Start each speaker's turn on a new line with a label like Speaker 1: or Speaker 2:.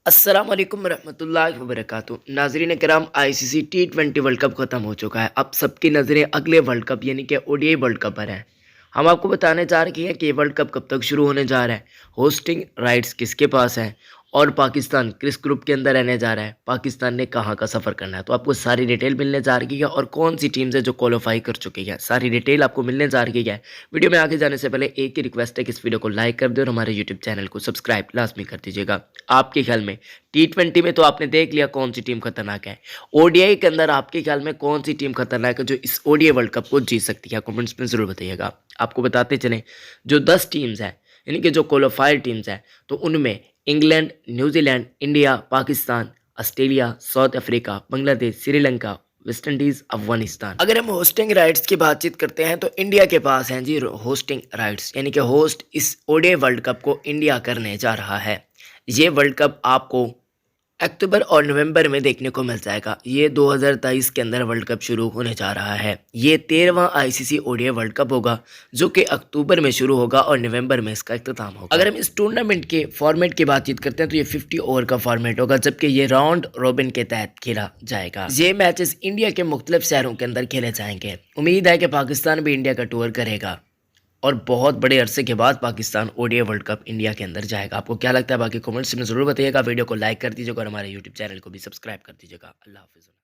Speaker 1: अस्सलाम वालेकुम रहमतुल्लाहि व बरकातुहू। नाज़रीन किराम, आईसीसी T20 वर्ल्ड कप ख़त्म हो चुका है। अब सबकी नज़रें अगले वर्ल्ड कप यानी कि ओडीआई वर्ल्ड कप पर हैं। हम आपको बताने जा रहे हैं कि ये वर्ल्ड कप कब तक शुरू होने जा रहा है, होस्टिंग राइट्स किसके पास हैं और पाकिस्तान किस ग्रुप के अंदर रहने जा रहा है, पाकिस्तान ने कहाँ का सफ़र करना है। तो आपको सारी डिटेल मिलने जा रही है और कौन सी टीम्स है जो क्वालिफाई कर चुकी है, सारी डिटेल आपको मिलने जा रही है। वीडियो में आगे जाने से पहले एक ही रिक्वेस्ट है कि इस वीडियो को लाइक कर दे और हमारे यूट्यूब चैनल को सब्सक्राइब लाजमी कर दीजिएगा। आपके ख्याल में T20 में तो आपने देख लिया कौन सी टीम खतरनाक है, ओडीआई के अंदर आपके ख्याल में कौन सी टीम खतरनाक है जो इस ओडीआई वर्ल्ड कप को जीत सकती है, कमेंट्स में ज़रूर बताइएगा। आपको बताते चलें, जो 10 टीम्स हैं यानी कि जो क्वालिफाइड टीम्स हैं, तो उनमें England, New Zealand, India, Pakistan, Australia, south Africa, Bangladesh, Sri Lanka, West Indies, Afghanistan. अगर हम होस्टिंग राइट्स की बातचीत करते हैं तो इंडिया के पास हैं जी होस्टिंग राइट्स, यानी कि होस्ट इस ओडीआई वर्ल्ड कप को इंडिया करने जा रहा है। ये वर्ल्ड कप आपको अक्टूबर और नवंबर में देखने को मिल जाएगा। ये 2023 के अंदर वर्ल्ड कप शुरू होने जा रहा है। ये 13वां आईसीसी ओडीआई वर्ल्ड कप होगा जो कि अक्टूबर में शुरू होगा और नवंबर में इसका इख्तिताम होगा। अगर हम इस टूर्नामेंट के फॉर्मेट की बातचीत करते हैं तो ये 50 ओवर का फॉर्मेट होगा, जबकि ये राउंड रॉबिन के तहत खेला जाएगा। ये मैचेस इंडिया के मुख्तलिफ शहरों के अंदर खेले जाएंगे। उम्मीद है कि पाकिस्तान भी इंडिया का टूर करेगा और बहुत बड़े अरसे के बाद Pakistan ODI world cup India के अंदर जाएगा। आपको क्या लगता है, बाकी कमेंट्स में ज़रूर बताइएगा। वीडियो को लाइक कर दीजिएगा और हमारे यूट्यूब चैनल को भी सब्सक्राइब कर दीजिएगा। अल्लाह हाफिज़।